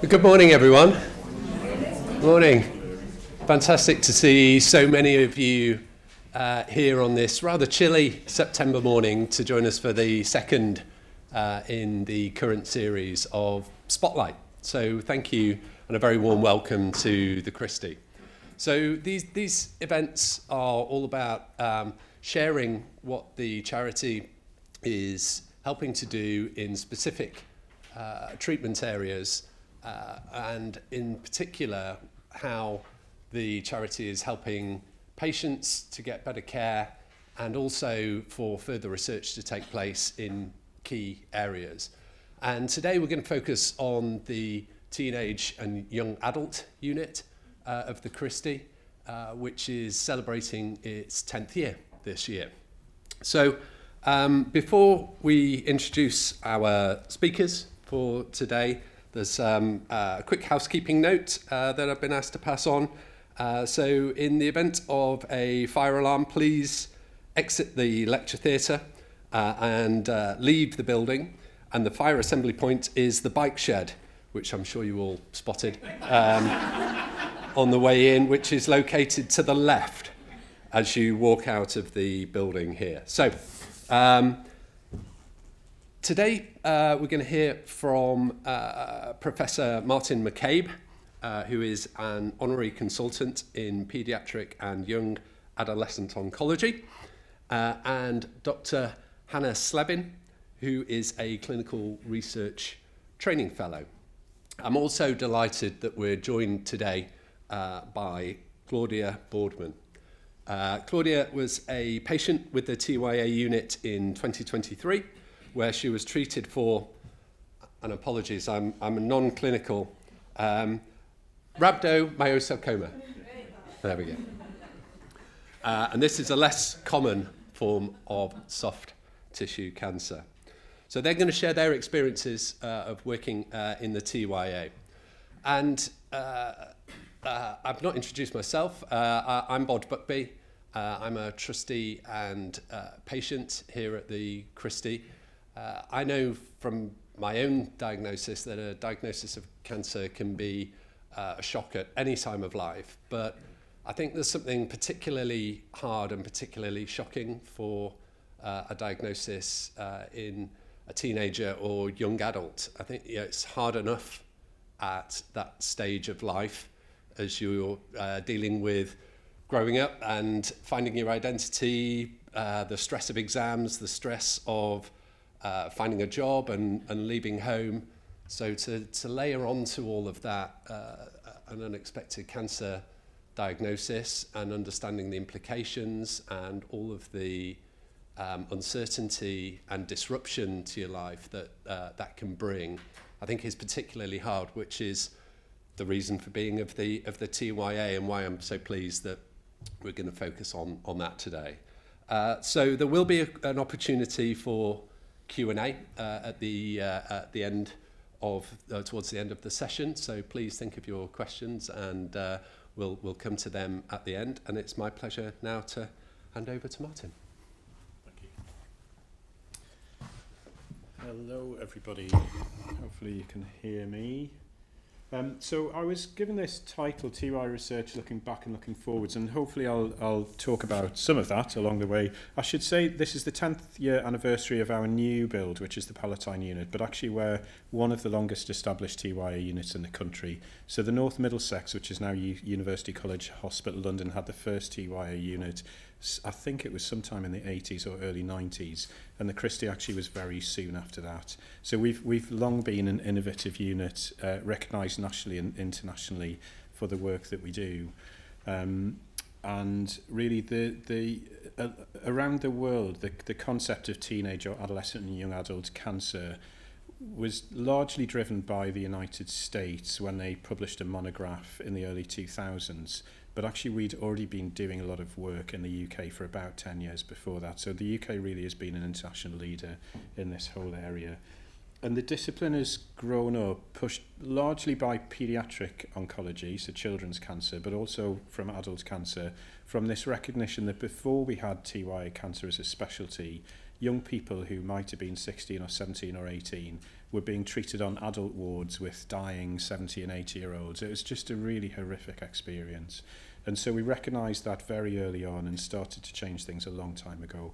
Good morning, everyone. Morning. Fantastic to see so many of you here on this rather chilly September morning to join us for the second in the current series of Spotlight. So thank you and a very warm welcome to the Christie. So these events are all about sharing what the charity is helping to do in specific treatment areas, and in particular how the charity is helping patients to get better care and also for further research to take place in key areas. And today we're going to focus on the teenage and young adult unit of the Christie, which is celebrating its 10th year this year. So before we introduce our speakers for today, there's a quick housekeeping note that I've been asked to pass on. So in the event of a fire alarm, please exit the lecture theatre and leave the building. And the fire assembly point is the bike shed, which I'm sure you all spotted on the way in, which is located to the left as you walk out of the building here. So today, we're going to hear from Professor Martin McCabe, who is an Honorary Consultant in Paediatric and Young Adolescent Oncology, and Dr Hannah Slevin, who is a Clinical Research Training Fellow. I'm also delighted that we're joined today by Claudia Boardman. Claudia was a patient with the TYA unit in 2023, where she was treated for, and apologies, I'm a non-clinical, rhabdomyosarcoma. There we go. And this is a less common form of soft tissue cancer. So they're going to share their experiences of working in the TYA. And I've not introduced myself. I'm Bod Buckby. I'm a trustee and patient here at the Christie. I know from my own diagnosis that a diagnosis of cancer can be a shock at any time of life, but I think there's something particularly hard and particularly shocking for a diagnosis in a teenager or young adult. I think it's hard enough at that stage of life as you're dealing with growing up and finding your identity, the stress of exams, the stress of finding a job and leaving home. So to layer onto all of that an unexpected cancer diagnosis and understanding the implications and all of the uncertainty and disruption to your life that that can bring, I think is particularly hard, which is the reason for being of the TYA and why I'm so pleased that we're going to focus on that today. So there will be an opportunity for Q&A at the end of towards the end of the session. So please think of your questions, and we'll come to them at the end. And it's my pleasure now to hand over to Martin. Thank you. Hello, everybody. Hopefully you can hear me. So I was given this title, TY Research Looking Back and Looking Forwards, and hopefully I'll talk about some of that along the way. I should say this is the 10th year anniversary of our new build, which is the Palatine unit, but actually we're one of the longest established TYA units in the country. So the North Middlesex, which is now University College Hospital London, had the first TYA unit. I think it was sometime in the 80s or early 90s, and the Christie actually was very soon after that. So we've long been an innovative unit, recognised nationally and internationally for the work that we do. And really, around the world, the concept of teenage or adolescent and young adult cancer was largely driven by the United States when they published a monograph in the early 2000s. But actually, we'd already been doing a lot of work in the UK for about 10 years before that. So the UK really has been an international leader in this whole area. And the discipline has grown up, pushed largely by paediatric oncology, so children's cancer, but also from adult cancer, from this recognition that before we had TYA cancer as a specialty, young people who might have been 16 or 17 or 18 were being treated on adult wards with dying 70 and 80-year-olds. It was just a really horrific experience. And so we recognised that very early on and started to change things a long time ago.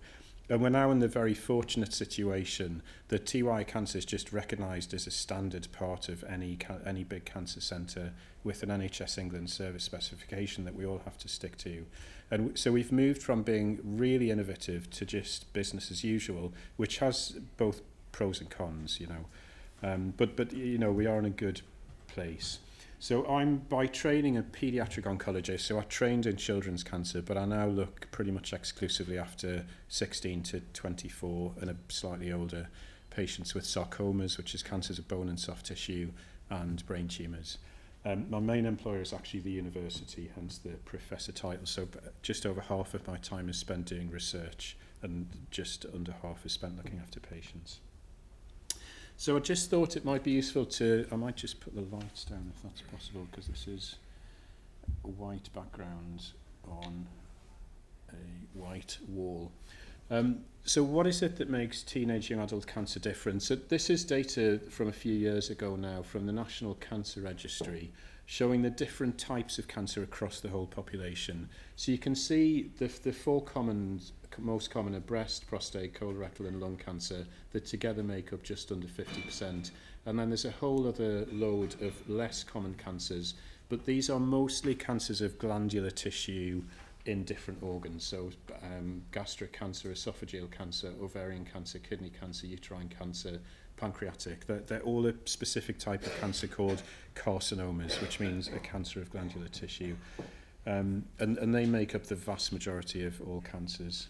And we're now in the very fortunate situation that TY cancer is just recognised as a standard part of any big cancer centre with an NHS England service specification that we all have to stick to. And so we've moved from being really innovative to just business as usual, which has both pros and cons, you know. But you know, we are in a good place. So I'm by training a paediatric oncologist, so I trained in children's cancer, but I now look pretty much exclusively after 16 to 24 and a slightly older patients with sarcomas, which is cancers of bone and soft tissue, and brain tumours. My main employer is actually the university, hence the professor title, so just over half of my time is spent doing research and just under half is spent looking after patients. So I just thought it might be useful I might just put the lights down if that's possible, because this is a white background on a white wall. So what is it that makes teenage young adult cancer different? So this is data from a few years ago now from the National Cancer Registry, showing the different types of cancer across the whole population. So you can see the four most common are breast, prostate, colorectal and lung cancer that together make up just under 50%. And then there's a whole other load of less common cancers, but these are mostly cancers of glandular tissue in different organs. So gastric cancer, esophageal cancer, ovarian cancer, kidney cancer, uterine cancer, pancreatic. They're all a specific type of cancer called carcinomas, which means a cancer of glandular tissue. And they make up the vast majority of all cancers.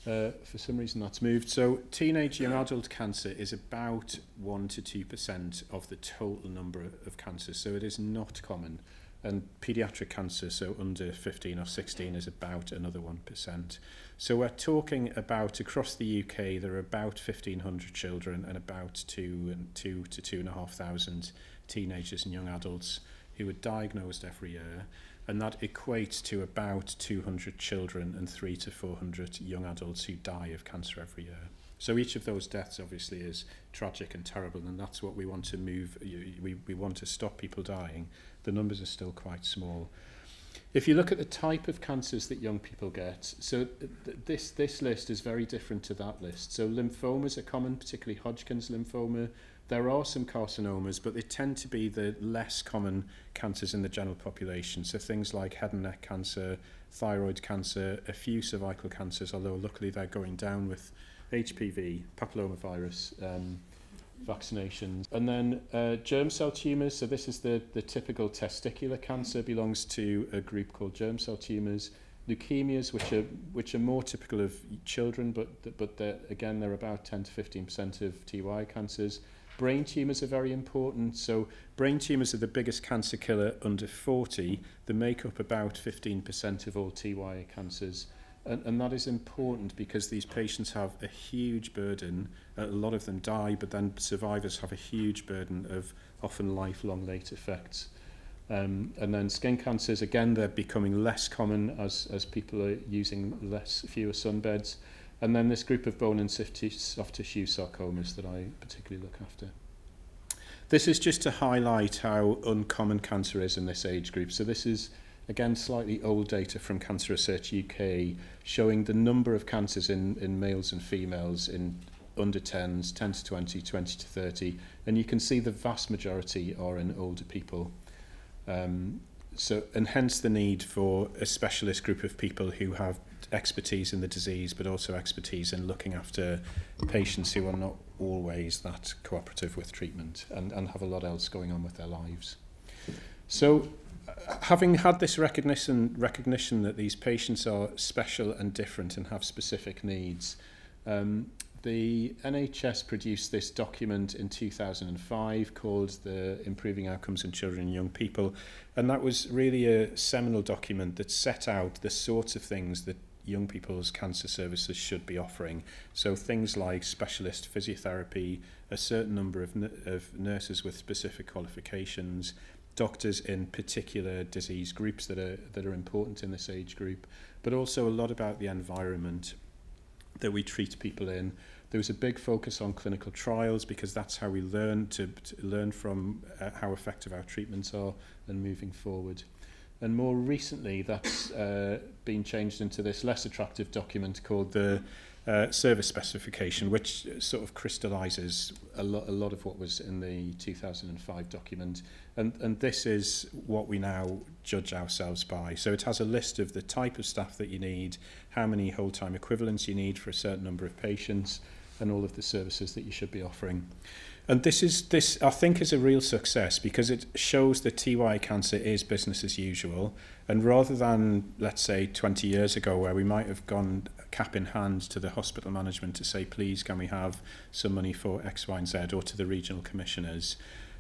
For some reason that's moved. So teenage young adult cancer is about 1 to 2% of the total number of cancers, so it is not common. And paediatric cancer, so under 15 or 16, is about another 1%. So we're talking about, across the UK, there are about 1,500 children and about 2,000 to 2,500 teenagers and young adults who are diagnosed every year. And that equates to about 200 children and 300 to 400 young adults who die of cancer every year. So each of those deaths obviously is tragic and terrible, and that's what we want to move. We want to stop people dying. The numbers are still quite small. If you look at the type of cancers that young people get, so this list is very different to that list. So lymphomas are common, particularly Hodgkin's lymphoma. There are some carcinomas, but they tend to be the less common cancers in the general population. So things like head and neck cancer, thyroid cancer, a few cervical cancers, although luckily they're going down with HPV, papillomavirus, vaccinations. And then germ cell tumours, so this is the typical testicular cancer, belongs to a group called germ cell tumours. Leukemias, which are more typical of children, but again, they're about 10 to 15% of TY cancers. Brain tumours are very important. So brain tumours are the biggest cancer killer under 40. They make up about 15% of all TY cancers. And that is important because these patients have a huge burden. A lot of them die, but then survivors have a huge burden of often lifelong late effects. And then skin cancers, again, they're becoming less common as people are using fewer sunbeds. And then this group of bone and soft tissue sarcomas that I particularly look after. This is just to highlight how uncommon cancer is in this age group. So this is, again, slightly old data from Cancer Research UK, showing the number of cancers in males and females in under 10s, 10 to 20, 20 to 30. And you can see the vast majority are in older people. And hence the need for a specialist group of people who have expertise in the disease, but also expertise in looking after patients who are not always that cooperative with treatment and have a lot else going on with their lives. So having had this recognition that these patients are special and different and have specific needs, the NHS produced this document in 2005 called the Improving Outcomes in Children and Young People, and that was really a seminal document that set out the sorts of things that young people's cancer services should be offering. So things like specialist physiotherapy, a certain number of nurses with specific qualifications, doctors in particular disease groups that are important in this age group, but also a lot about the environment that we treat people in, There was a big focus on clinical trials because that's how we learn to learn from how effective our treatments are and moving forward. And more recently, that's been changed into this less attractive document called the service specification, which sort of crystallizes a lot of what was in the 2005 document. And this is what we now judge ourselves by. So it has a list of the type of staff that you need, how many whole-time equivalents you need for a certain number of patients, and all of the services that you should be offering. And this I think is a real success because it shows that TY cancer is business as usual. And rather than, let's say, 20 years ago where we might have gone cap in hand to the hospital management to say, please, can we have some money for X, Y, and Z, or to the regional commissioners.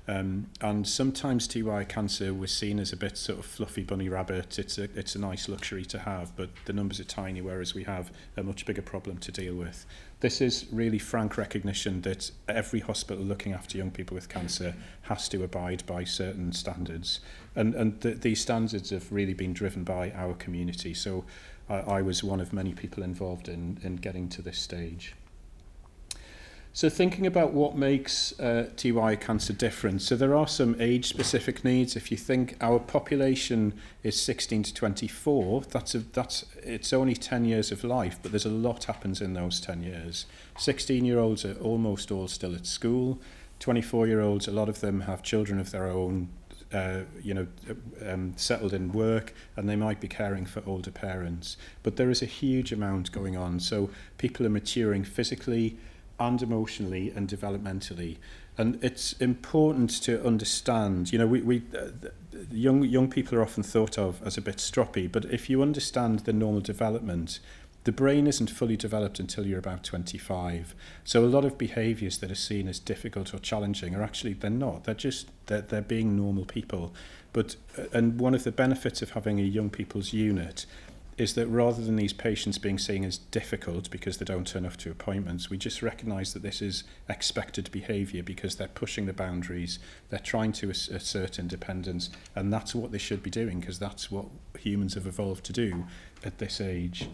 And sometimes TY cancer was seen as a bit sort of fluffy bunny rabbit. It's a nice luxury to have, but the numbers are tiny, whereas we have a much bigger problem to deal with. This is really frank recognition that every hospital looking after young people with cancer has to abide by certain standards. And these standards have really been driven by our community. So I was one of many people involved in getting to this stage. So thinking about what makes TY cancer different, so there are some age-specific needs. If you think our population is 16 to 24, it's only 10 years of life, but there's a lot happens in those 10 years. 16-year-olds are almost all still at school. 24-year-olds, a lot of them have children of their own, settled in work, and they might be caring for older parents. But there is a huge amount going on. So people are maturing physically, and emotionally and developmentally, and it's important to understand. Young people are often thought of as a bit stroppy, but if you understand the normal development, the brain isn't fully developed until you're about 25. So a lot of behaviours that are seen as difficult or challenging are actually they're not. They're being normal people. And one of the benefits of having a young people's unit is that rather than these patients being seen as difficult because they don't turn up to appointments, we just recognise that this is expected behaviour because they're pushing the boundaries, they're trying to assert independence, and that's what they should be doing because that's what humans have evolved to do at this age.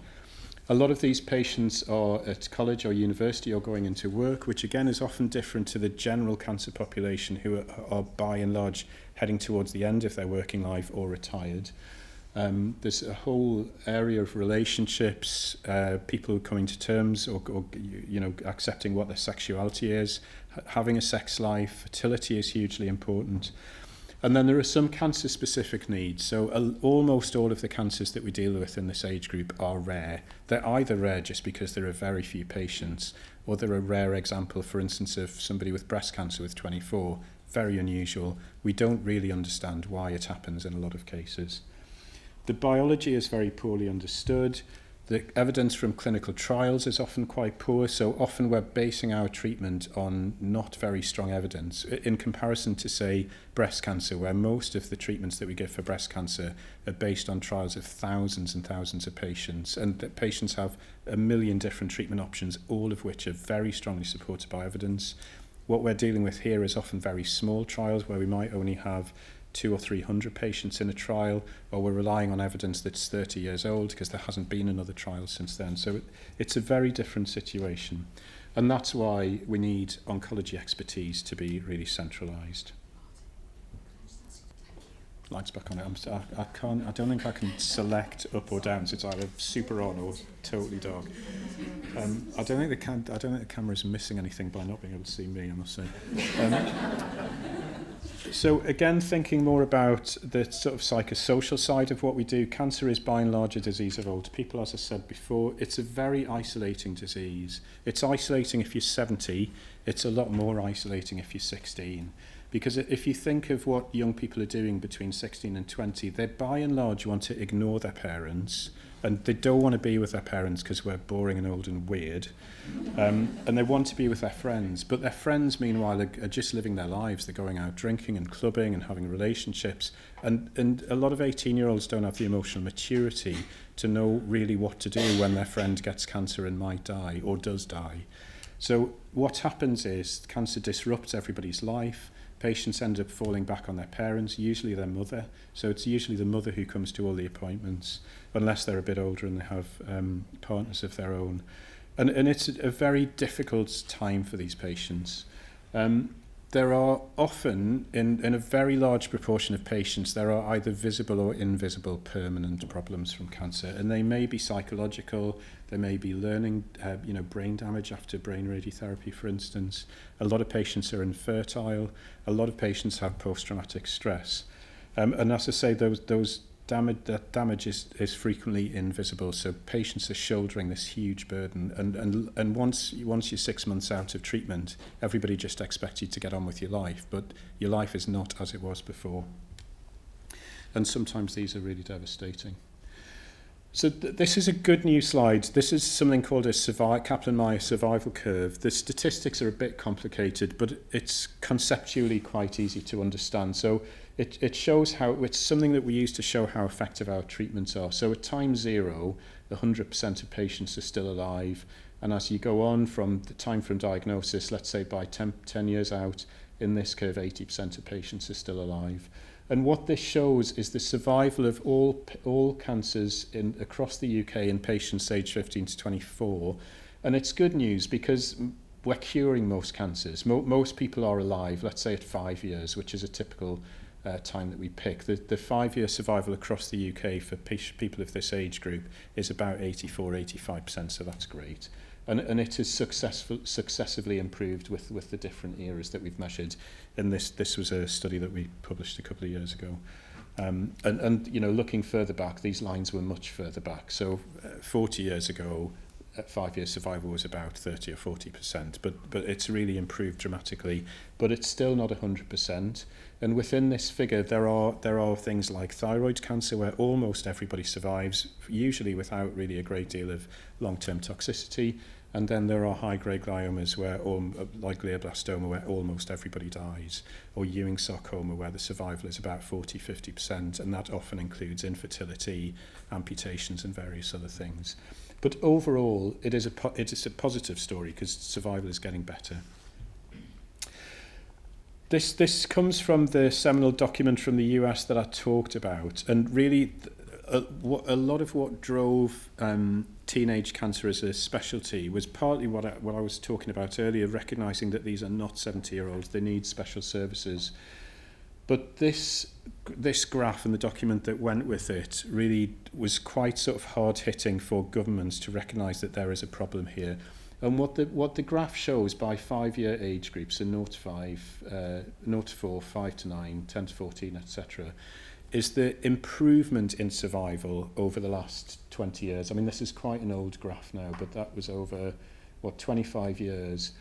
A lot of these patients are at college or university or going into work, which again is often different to the general cancer population who are by and large heading towards the end of their working life or retired. There's a whole area of relationships, people coming to terms or accepting what their sexuality is, having a sex life, fertility is hugely important. And then there are some cancer-specific needs. So almost all of the cancers that we deal with in this age group are rare. They're either rare just because there are very few patients, or they're a rare example, for instance, of somebody with breast cancer with 24, very unusual. We don't really understand why it happens in a lot of cases. The biology is very poorly understood. The evidence from clinical trials is often quite poor, so often we're basing our treatment on not very strong evidence in comparison to, say, breast cancer, where most of the treatments that we give for breast cancer are based on trials of thousands and thousands of patients, and that patients have a million different treatment options, all of which are very strongly supported by evidence. What we're dealing with here is often very small trials where we might only have 200 or 300 patients in a trial, or we're relying on evidence that's 30 years old because there hasn't been another trial since then. So it's a very different situation. And that's why we need oncology expertise to be really centralised. Lights back on it. I don't think I can select up or down, so it's either super on or totally dark. I don't think the camera is missing anything by not being able to see me, I must say. So again, thinking more about the sort of psychosocial side of what we do, cancer is by and large a disease of older people, as I said before. It's a very isolating disease. It's isolating if you're 70. It's a lot more isolating if you're 16. Because if you think of what young people are doing between 16 and 20, they by and large want to ignore their parents, and they don't want to be with their parents because we're boring and old and weird, and they want to be with their friends, but their friends meanwhile are just living their lives. They're going out drinking and clubbing and having relationships, and a lot of 18-year-olds don't have the emotional maturity to know really what to do when their friend gets cancer and might die or does die. So what happens is cancer disrupts everybody's life. Patients end up falling back on their parents, usually their mother. So it's usually the mother who comes to all the appointments, unless they're a bit older and they have partners of their own. And it's a very difficult time for these patients. There are often, in a very large proportion of patients, there are either visible or invisible permanent problems from cancer. And they may be psychological, they may be learning, brain damage after brain radiotherapy, for instance. A lot of patients are infertile. A lot of patients have post-traumatic stress. And as I say, that damage is frequently invisible, so patients are shouldering this huge burden, and once you're 6 months out of treatment, everybody just expects you to get on with your life, but your life is not as it was before. And sometimes these are really devastating. So this is a good news slide. This is something called a Kaplan-Meier survival curve. The statistics are a bit complicated, but it's conceptually quite easy to understand. So it shows how, it's something that we use to show how effective our treatments are. So at time 0, 100% of patients are still alive. And as you go on from the time from diagnosis, let's say by 10 years out, in this curve, 80% of patients are still alive. And what this shows is the survival of all cancers across the UK in patients aged 15 to 24. And it's good news because we're curing most cancers. Most people are alive, let's say at 5 years, which is a typical time that we pick. The 5-year survival across the UK for people of this age group is about 84-85%, so that's great. And it has successively improved with the different eras that we've measured. And this was a study that we published a couple of years ago. And looking further back, these lines were much further back. So 40 years ago, 5-year survival was about 30 or 40%, but it's really improved dramatically. But it's still not 100%. And within this figure, there are things like thyroid cancer, where almost everybody survives, usually without really a great deal of long-term toxicity. And then there are high-grade gliomas, like glioblastoma, where almost everybody dies, or Ewing sarcoma, where the survival is about 40-50%, and that often includes infertility, amputations, and various other things. But overall, it is a positive story because survival is getting better. This comes from the seminal document from the US that I talked about, and really a lot of what drove teenage cancer as a specialty was partly what I was talking about earlier, recognising that these are not 70-year-olds, they need special services. But this graph and the document that went with it really was quite sort of hard-hitting for governments to recognise that there is a problem here. And what the graph shows by 5-year age groups, so 0 to 5, 0 to 4, 5 to 9, 10 to 14, etc., is the improvement in survival over the last 20 years. I mean, this is quite an old graph now, but that was over, 25 years.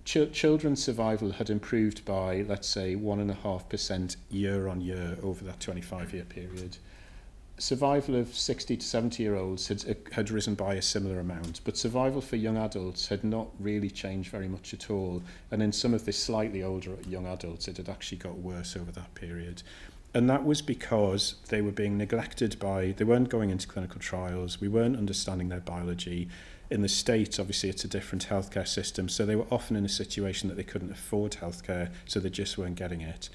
Children's survival had improved by, let's say, 1.5% year on year over that 25-year period. Survival of 60 to 70-year-olds had risen by a similar amount, but survival for young adults had not really changed very much at all. And in some of the slightly older young adults, it had actually got worse over that period. And that was because they were being neglected they weren't going into clinical trials, we weren't understanding their biology. In the States, obviously, it's a different healthcare system, so they were often in a situation that they couldn't afford healthcare, so they just weren't getting it.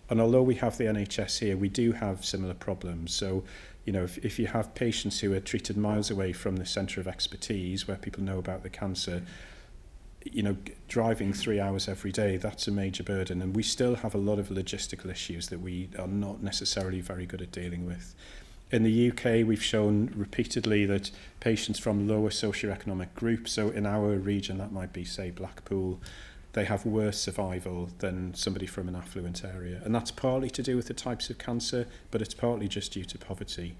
And although we have the NHS here, we do have similar problems. So, if you have patients who are treated miles away from the centre of expertise, where people know about the cancer, driving 3 hours every day, that's a major burden. And we still have a lot of logistical issues that we are not necessarily very good at dealing with. In the UK, we've shown repeatedly that patients from lower socioeconomic groups, so in our region, that might be, say, Blackpool, they have worse survival than somebody from an affluent area. And that's partly to do with the types of cancer, but it's partly just due to poverty.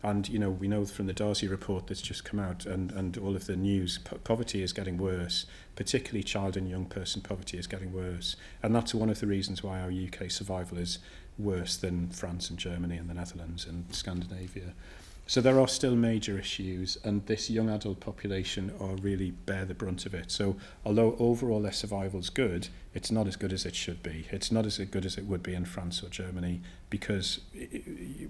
And, we know from the Darcy report that's just come out and all of the news, poverty is getting worse, particularly child and young person poverty is getting worse. And that's one of the reasons why our UK survival is worse than France and Germany and the Netherlands and Scandinavia. So there are still major issues, and this young adult population really bear the brunt of it. So although overall their survival is good, it's not as good as it should be. It's not as good as it would be in France or Germany because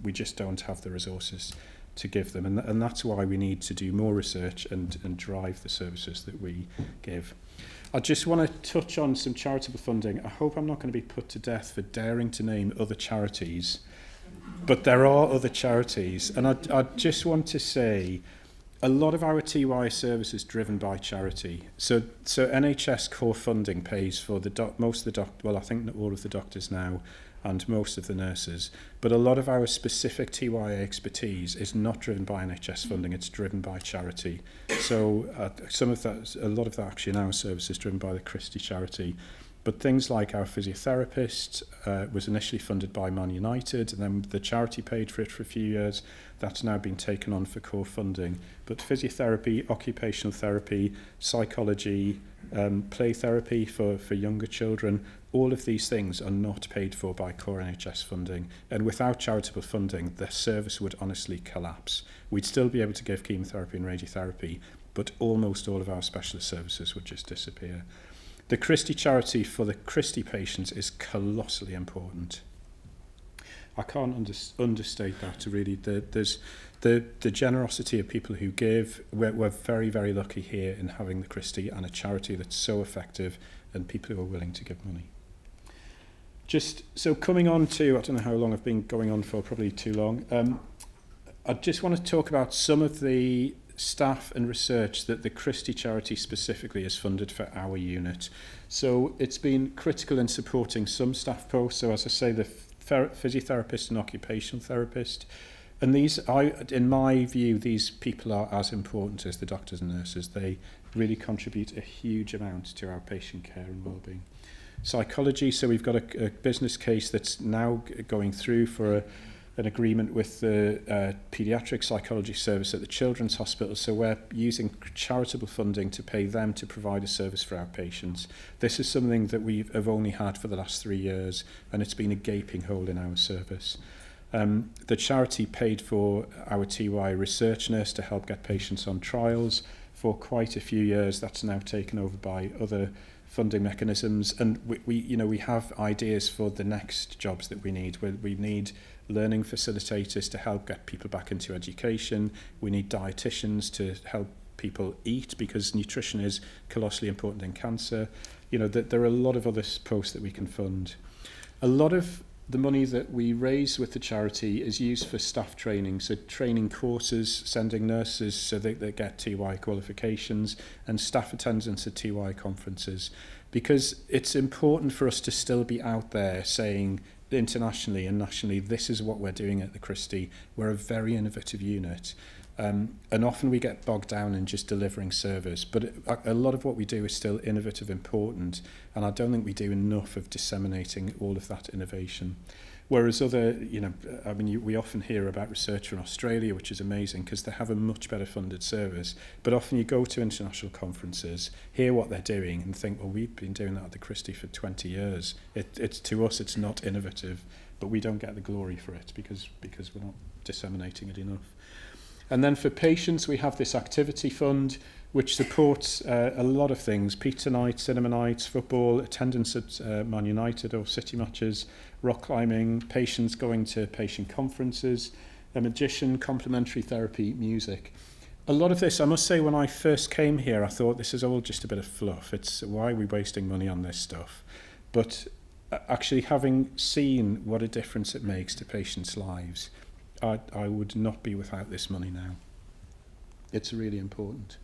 we just don't have the resources to give them. And that's why we need to do more research and drive the services that we give. I just want to touch on some charitable funding. I hope I'm not going to be put to death for daring to name other charities. But there are other charities, and I just want to say, a lot of our TY service is driven by charity. So NHS core funding pays for most of the well, I think all of the doctors now and most of the nurses. But a lot of our specific TY expertise is not driven by NHS funding, it's driven by charity. So a lot of that actually in our service is driven by the Christie charity. But things like our physiotherapist was initially funded by Man United, and then the charity paid for it for a few years. That's now been taken on for core funding. But physiotherapy, occupational therapy, psychology, play therapy for younger children, all of these things are not paid for by core NHS funding. And without charitable funding, the service would honestly collapse. We'd still be able to give chemotherapy and radiotherapy, but almost all of our specialist services would just disappear. The Christie charity for the Christie patients is colossally important. I can't understate that. Really, there's the generosity of people who give. We're very, very lucky here in having the Christie and a charity that's so effective and people who are willing to give money. Just so coming on to, I don't know how long I've been going on for, probably too long. I just want to talk about some of the staff and research that the Christie charity specifically has funded for our unit. So it's been critical in supporting some staff posts. So as I say, the physiotherapist and occupational therapist. And these, in my view, these people are as important as the doctors and nurses. They really contribute a huge amount to our patient care and well-being. Psychology, so we've got a business case that's now going through for an agreement with the Paediatric Psychology Service at the Children's Hospital, so we're using charitable funding to pay them to provide a service for our patients. This is something that we have only had for the last 3 years, and it's been a gaping hole in our service. The charity paid for our TY research nurse to help get patients on trials for quite a few years. That's now taken over by other funding mechanisms, and we have ideas for the next jobs that we need. We need learning facilitators to help get people back into education. We need dietitians to help people eat, because nutrition is colossally important in cancer. There are a lot of other posts that we can fund. A lot of the money that we raise with the charity is used for staff training, so training courses, sending nurses so they get TY qualifications, and staff attendance at TY conferences, because it's important for us to still be out there saying internationally and nationally, this is what we're doing at the Christie. We're a very innovative unit. And often we get bogged down in just delivering service, but a lot of what we do is still innovative, important, and I don't think we do enough of disseminating all of that innovation. Whereas we often hear about research from Australia, which is amazing because they have a much better funded service, but often you go to international conferences, hear what they're doing and think, well, we've been doing that at the Christie for 20 years. It's to us, it's not innovative, but we don't get the glory for it because we're not disseminating it enough. And then for patients, we have this activity fund, which supports a lot of things: pizza nights, cinema nights, football, attendance at Man United or City matches, rock climbing, patients going to patient conferences, a magician, complementary therapy, music. A lot of this, I must say, when I first came here, I thought this is all just a bit of fluff. It's why are we wasting money on this stuff? But actually having seen what a difference it makes to patients' lives, I would not be without this money now. It's really important.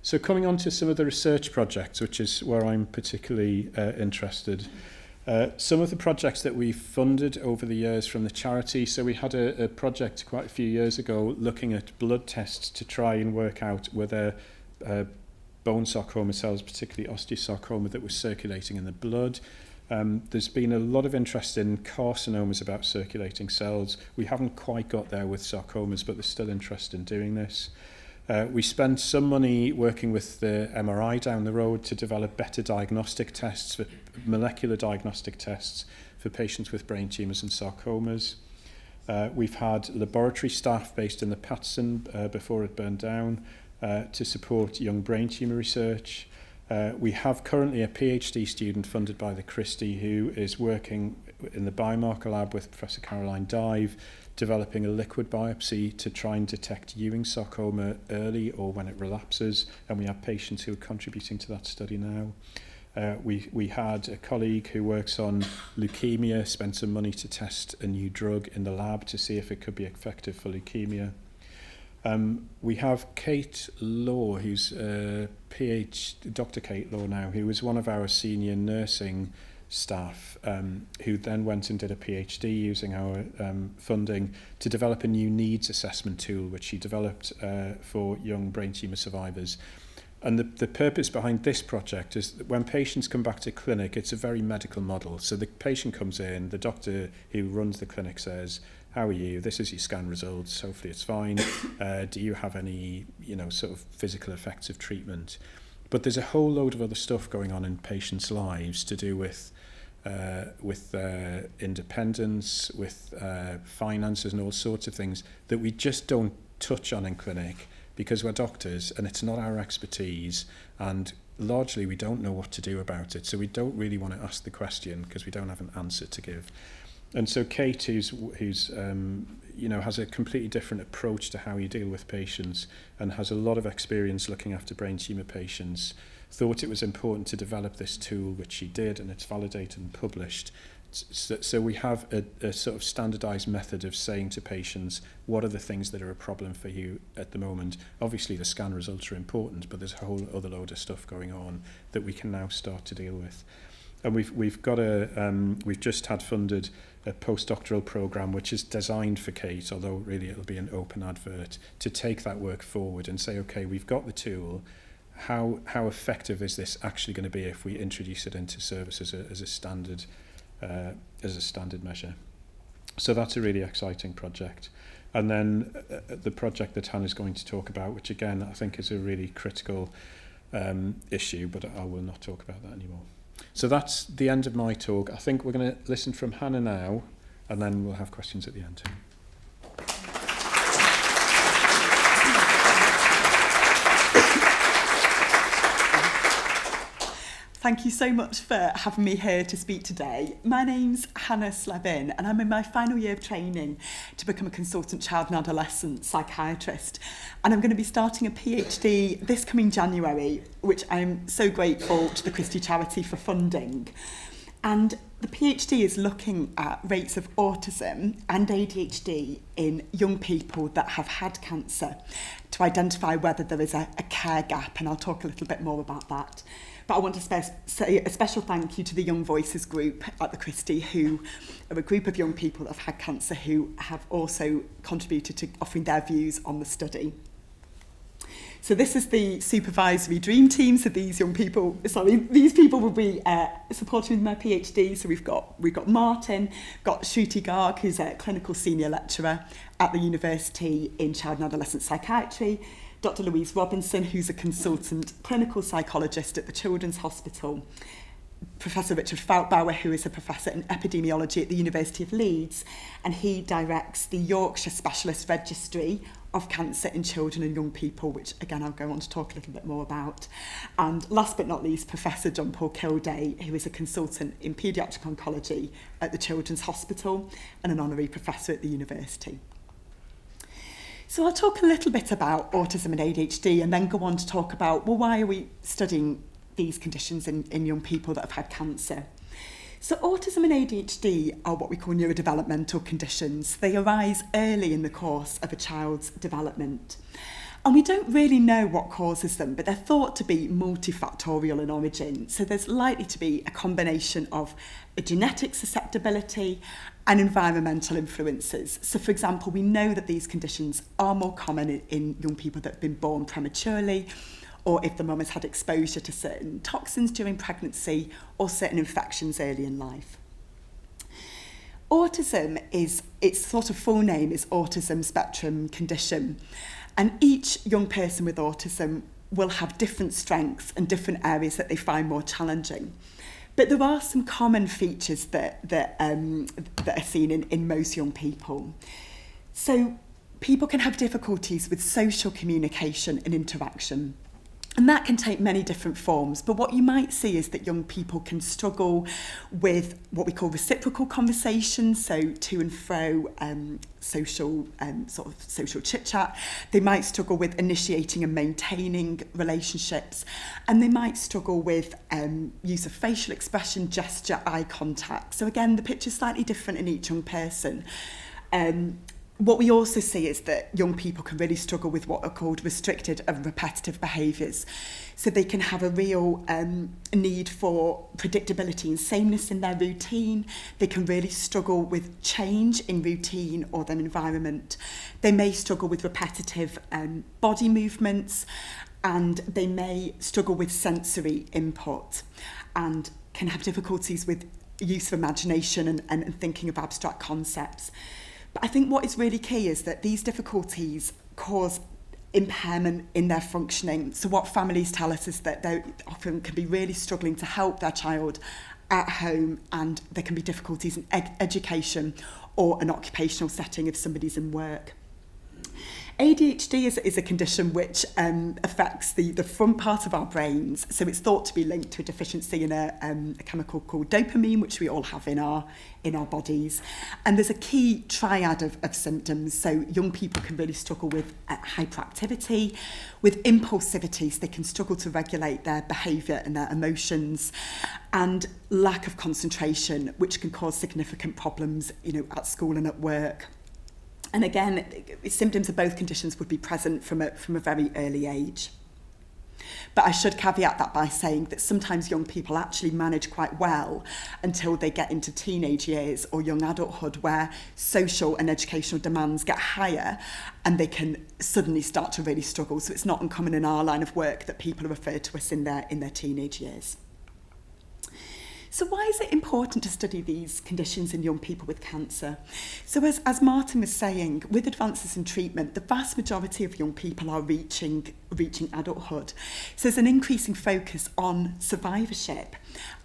So coming on to some of the research projects, which is where I'm particularly interested. Some of the projects that we've funded over the years from the charity. So we had a project quite a few years ago looking at blood tests to try and work out whether bone sarcoma cells, particularly osteosarcoma, that was circulating in the blood. There's been a lot of interest in carcinomas about circulating cells. We haven't quite got there with sarcomas, but there's still interest in doing this. We spent some money working with the MRI down the road to develop better diagnostic tests, for molecular diagnostic tests for patients with brain tumours and sarcomas. We've had laboratory staff based in the Patterson before it burned down to support young brain tumour research. We have currently a PhD student funded by the Christie who is working in the biomarker lab with Professor Caroline Dive, developing a liquid biopsy to try and detect Ewing sarcoma early or when it relapses, and we have patients who are contributing to that study now. We had a colleague who works on leukemia, spent some money to test a new drug in the lab to see if it could be effective for leukemia. We have Kate Law, who's Dr. Kate Law now, who was one of our senior nursing staff, who then went and did a PhD using our funding to develop a new needs assessment tool, which she developed for young brain tumour survivors. And the purpose behind this project is that when patients come back to clinic, it's a very medical model. So the patient comes in, the doctor who runs the clinic says, "How are you? This is your scan results. Hopefully it's fine. Do you have any, sort of physical effects of treatment?" But there's a whole load of other stuff going on in patients' lives to do with independence, with finances and all sorts of things that we just don't touch on in clinic because we're doctors and it's not our expertise, and largely we don't know what to do about it. So we don't really want to ask the question because we don't have an answer to give. And so Kate, who's has a completely different approach to how you deal with patients and has a lot of experience looking after brain tumour patients, thought it was important to develop this tool, which she did, and it's validated and published. So we have a sort of standardised method of saying to patients, what are the things that are a problem for you at the moment? Obviously the scan results are important, but there's a whole other load of stuff going on that we can now start to deal with. And we've just had funded a postdoctoral program which is designed for Kate, although really it'll be an open advert, to take that work forward and say, okay, we've got the tool. How effective is this actually going to be if we introduce it into service as a standard measure? So that's a really exciting project. And then the project that Hannah's going to talk about, which again I think is a really critical issue, but I will not talk about that anymore. So that's the end of my talk. I think we're going to listen from Hannah now, and then we'll have questions at the end. Thank you so much for having me here to speak today. My name's Hannah Slevin, and I'm in my final year of training to become a consultant child and adolescent psychiatrist. And I'm going to be starting a PhD this coming January, which I'm so grateful to the Christie charity for funding. And the PhD is looking at rates of autism and ADHD in young people that have had cancer to identify whether there is a care gap, and I'll talk a little bit more about that. But I want to say a special thank you to the Young Voices group at the Christie, who are a group of young people that have had cancer who have also contributed to offering their views on the study. So this is the supervisory dream team. So these people will be supporting my PhD. So we've got Martin, got Shruti Garg, who's a clinical senior lecturer at the University in Child and Adolescent Psychiatry, Dr Louise Robinson, who's a consultant clinical psychologist at the Children's Hospital, Professor Richard Foutbauer, who is a professor in epidemiology at the University of Leeds, and he directs the Yorkshire Specialist Registry of Cancer in Children and Young People, which again I'll go on to talk a little bit more about. And last but not least, Professor John Paul Kilday, who is a consultant in Paediatric Oncology at the Children's Hospital and an honorary professor at the university. So I'll talk a little bit about autism and ADHD and then go on to talk about, well, why are we studying these conditions in young people that have had cancer? So autism and ADHD are what we call neurodevelopmental conditions. They arise early in the course of a child's development. And we don't really know what causes them, but they're thought to be multifactorial in origin. So there's likely to be a combination of a genetic susceptibility and environmental influences. So for example, we know that these conditions are more common in young people that have been born prematurely, or if the mum has had exposure to certain toxins during pregnancy or certain infections early in life. Autism its sort of full name is autism spectrum condition. And each young person with autism will have different strengths and different areas that they find more challenging. But there are some common features that are seen in most young people. So people can have difficulties with social communication and interaction. And that can take many different forms, but what you might see is that young people can struggle with what we call reciprocal conversations, so to and fro, social chit-chat. They might struggle with initiating and maintaining relationships, and they might struggle with use of facial expression, gesture, eye contact. So again, the picture's slightly different in each young person. what we also see is that young people can really struggle with what are called restricted and repetitive behaviours. So they can have a real need for predictability and sameness in their routine. They can really struggle with change in routine or their environment. They may struggle with repetitive body movements, and they may struggle with sensory input and can have difficulties with use of imagination and thinking of abstract concepts. But I think what is really key is that these difficulties cause impairment in their functioning. So what families tell us is that they often can be really struggling to help their child at home, and there can be difficulties in education or an occupational setting if somebody's in work. ADHD is a condition which affects the front part of our brains. So it's thought to be linked to a deficiency in a chemical called dopamine, which we all have in our bodies. And there's a key triad of symptoms. So young people can really struggle with hyperactivity, with impulsivity, so they can struggle to regulate their behaviour and their emotions, and lack of concentration, which can cause significant problems, at school and at work. And again, symptoms of both conditions would be present from a very early age. But I should caveat that by saying that sometimes young people actually manage quite well until they get into teenage years or young adulthood, where social and educational demands get higher and they can suddenly start to really struggle. So it's not uncommon in our line of work that people are referred to us in their teenage years. So why is it important to study these conditions in young people with cancer? So as Martin was saying, with advances in treatment, the vast majority of young people are reaching adulthood. So there's an increasing focus on survivorship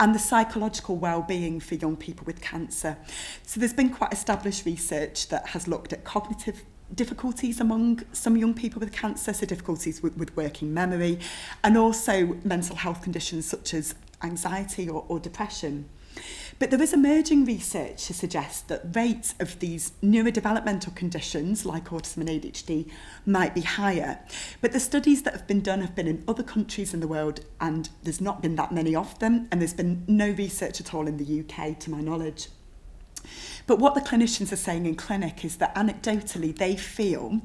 and the psychological well-being for young people with cancer. So there's been quite established research that has looked at cognitive difficulties among some young people with cancer, so difficulties with working memory, and also mental health conditions such as anxiety or depression. But there is emerging research to suggest that rates of these neurodevelopmental conditions like autism and ADHD might be higher. But the studies that have been done have been in other countries in the world, and there's not been that many of them, and there's been no research at all in the UK to my knowledge. But what the clinicians are saying in clinic is that anecdotally they feel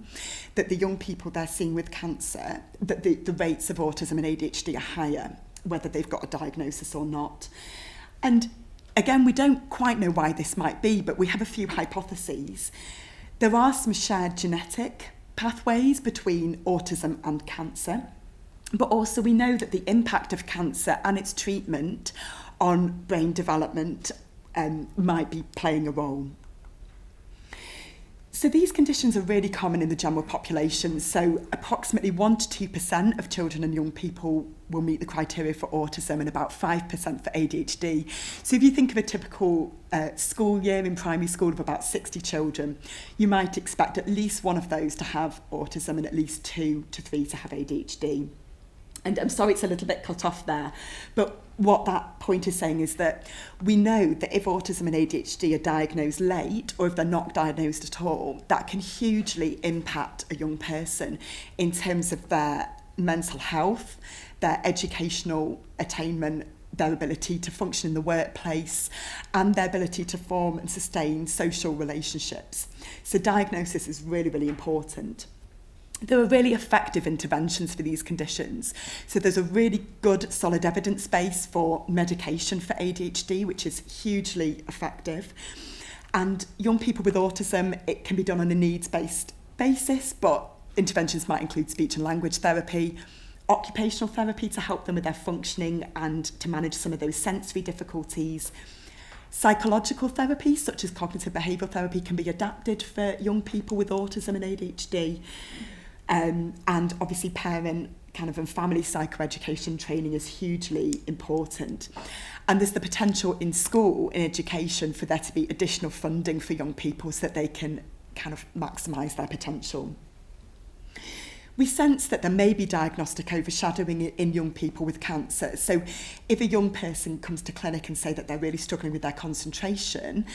that the young people they're seeing with cancer, that the rates of autism and ADHD are higher, whether they've got a diagnosis or not. And again, we don't quite know why this might be, but we have a few hypotheses. There are some shared genetic pathways between autism and cancer, but also we know that the impact of cancer and its treatment on brain development might be playing a role. So these conditions are really common in the general population. So approximately 1 to 2% of children and young people will meet the criteria for autism, and about 5% for ADHD. So if you think of a typical school year in primary school of about 60 children, you might expect at least one of those to have autism and at least 2 to 3 to have ADHD. And I'm sorry it's a little bit cut off there, but what that point is saying is that we know that if autism and ADHD are diagnosed late, or if they're not diagnosed at all, that can hugely impact a young person in terms of their mental health, their educational attainment, their ability to function in the workplace, and their ability to form and sustain social relationships. So diagnosis is really, really important. There are really effective interventions for these conditions. So there's a really good solid evidence base for medication for ADHD, which is hugely effective. And young people with autism, it can be done on a needs-based basis, but interventions might include speech and language therapy, occupational therapy to help them with their functioning and to manage some of those sensory difficulties. Psychological therapy, such as cognitive behavioural therapy, can be adapted for young people with autism and ADHD. And obviously parent and family psychoeducation training is hugely important. And there's the potential in school, in education, for there to be additional funding for young people so that they can maximise their potential. We sense that there may be diagnostic overshadowing in young people with cancer. So if a young person comes to clinic and say that they're really struggling with their concentration,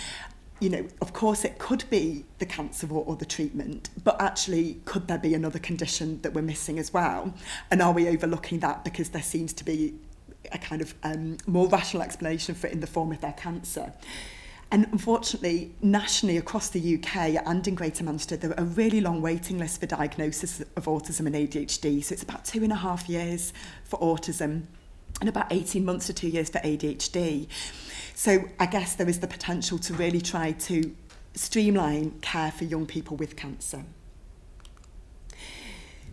of course it could be the cancer or the treatment, but actually could there be another condition that we're missing as well? And are we overlooking that because there seems to be a more rational explanation for it in the form of their cancer? And unfortunately, nationally across the UK and in Greater Manchester, there are a really long waiting list for diagnosis of autism and ADHD. So it's about 2.5 years for autism and about 18 months to 2 years for ADHD. So I guess there is the potential to really try to streamline care for young people with cancer.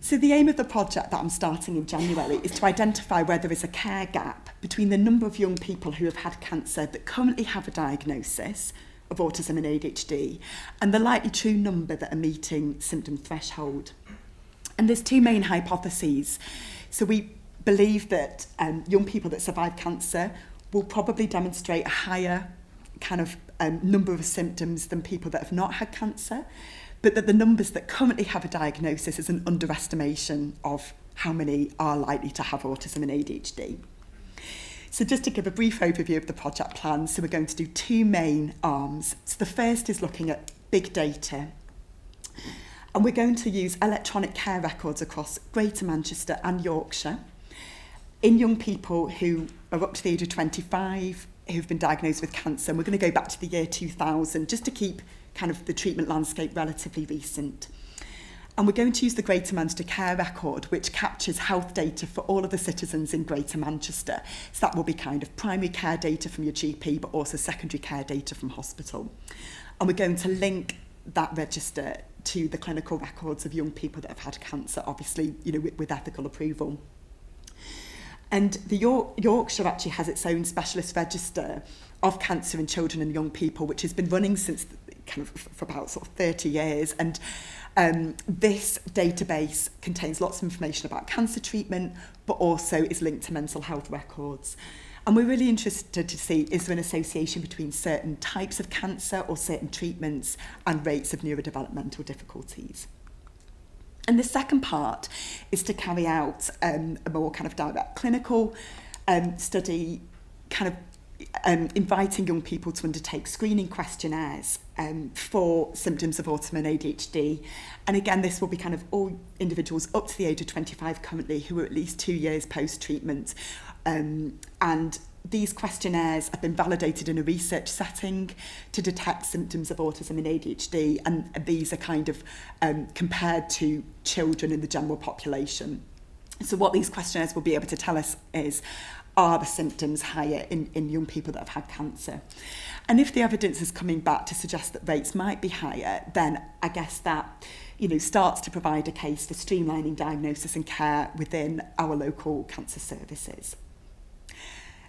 So the aim of the project that I'm starting in January is to identify where there is a care gap between the number of young people who have had cancer that currently have a diagnosis of autism and ADHD and the likely true number that are meeting symptom threshold. And there's two main hypotheses. So we believe that young people that survive cancer will probably demonstrate a higher kind of number of symptoms than people that have not had cancer, but that the numbers that currently have a diagnosis is an underestimation of how many are likely to have autism and ADHD. So just to give a brief overview of the project plan, so we're going to do two main arms. So the first is looking at big data. And we're going to use electronic care records across Greater Manchester and Yorkshire in young people who are up to the age of 25, who've been diagnosed with cancer. And we're going to go back to the year 2000 just to keep kind of the treatment landscape relatively recent. And we're going to use the Greater Manchester Care Record, which captures health data for all of the citizens in Greater Manchester. So that will be kind of primary care data from your GP, but also secondary care data from hospital. And we're going to link that register to the clinical records of young people that have had cancer, obviously, with ethical approval. And the Yorkshire actually has its own specialist register of cancer in children and young people, which has been running since kind of for about sort of 30 years. And this database contains lots of information about cancer treatment, but also is linked to mental health records. And we're really interested to see, is there an association between certain types of cancer or certain treatments and rates of neurodevelopmental difficulties. And the second part is to carry out a more kind of direct clinical study, kind of inviting young people to undertake screening questionnaires for symptoms of autism and ADHD. And again, this will be kind of all individuals up to the age of 25 currently who are at least 2 years post-treatment. And these questionnaires have been validated in a research setting to detect symptoms of autism and ADHD, and these are kind of compared to children in the general population. So what these questionnaires will be able to tell us is, are the symptoms higher in young people that have had cancer? And if the evidence is coming back to suggest that rates might be higher, then I guess that starts to provide a case for streamlining diagnosis and care within our local cancer services.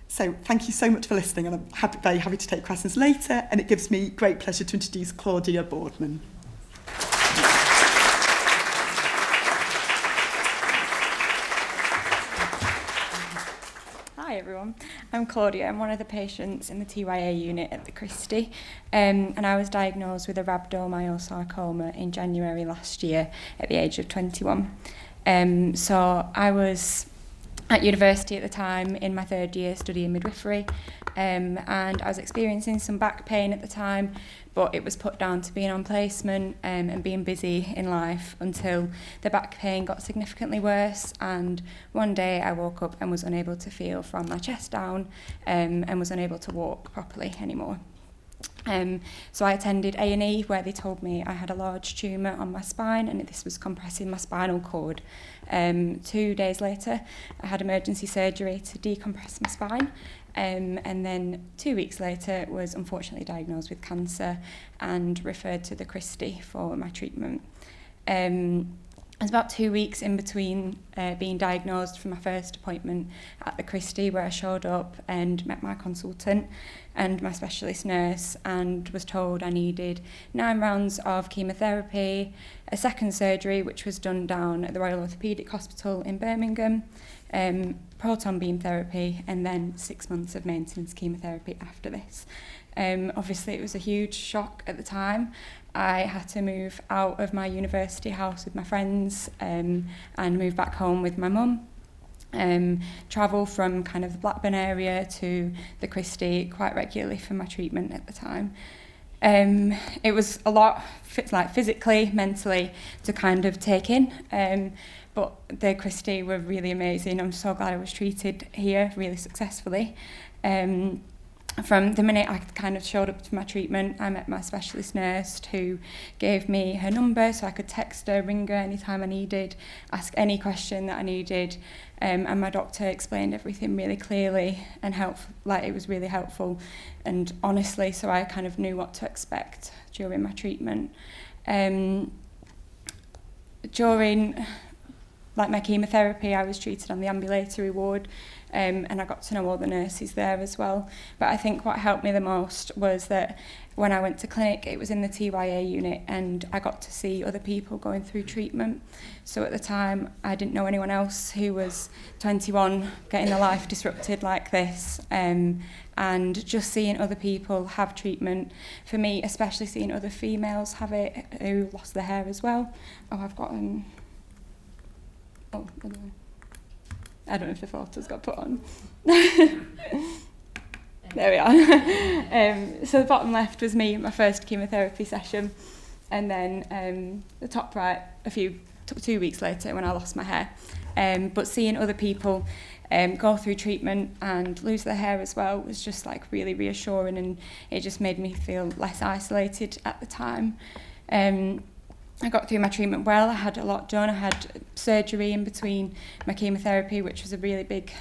So thank you so much for listening, and I'm very happy to take questions later, and it gives me great pleasure to introduce Claudia Boardman. Hi everyone, I'm Claudia. I'm one of the patients in the TYA unit at the Christie, and I was diagnosed with a rhabdomyosarcoma in January last year at the age of 21. So I was at university at the time in my third year studying midwifery, and I was experiencing some back pain at the time, but it was put down to being on placement and being busy in life until the back pain got significantly worse. And one day I woke up and was unable to feel from my chest down and was unable to walk properly anymore. So I attended A&E, where they told me I had a large tumour on my spine and this was compressing my spinal cord. 2 days later, I had emergency surgery to decompress my spine. And then 2 weeks later was unfortunately diagnosed with cancer and referred to the Christie for my treatment. It was about 2 weeks in between being diagnosed for my first appointment at the Christie, where I showed up and met my consultant and my specialist nurse and was told I needed 9 rounds of chemotherapy, a second surgery which was done down at the Royal Orthopaedic Hospital in Birmingham, proton beam therapy, and then 6 months of maintenance chemotherapy after this. Obviously it was a huge shock at the time. I had to move out of my university house with my friends and move back home with my mum. Travel from kind of the Blackburn area to the Christie quite regularly for my treatment at the time. It was a lot, like physically, mentally, to kind of take in. But the Christie were really amazing. I'm so glad I was treated here really successfully. from the minute I kind of showed up to my treatment, I met my specialist nurse who gave me her number so I could text her, ring her anytime I needed, ask any question that I needed, and my doctor explained everything really clearly and it was really helpful and honestly, so I kind of knew what to expect during my treatment. During my chemotherapy, I was treated on the ambulatory ward, and I got to know all the nurses there as well. But I think what helped me the most was that when I went to clinic, it was in the TYA unit, and I got to see other people going through treatment. So at the time, I didn't know anyone else who was 21 getting their life disrupted like this. And just seeing other people have treatment, for me, especially seeing other females have it who lost their hair as well. Oh, I've got I don't know if the photos got put on. There we are. So the bottom left was me, my first chemotherapy session, and then the top right 2 weeks later when I lost my hair. But seeing other people go through treatment and lose their hair as well was just really reassuring, and it just made me feel less isolated at the time. I got through my treatment well. I had a lot done. I had surgery in between my chemotherapy, which was a really big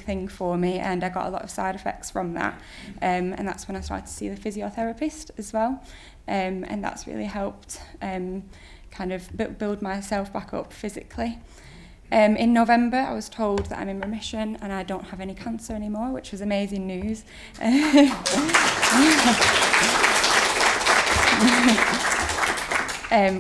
thing for me, and I got a lot of side effects from that. And that's when I started to see the physiotherapist as well. And that's really helped kind of build myself back up physically. In November, I was told that I'm in remission and I don't have any cancer anymore, which was amazing news.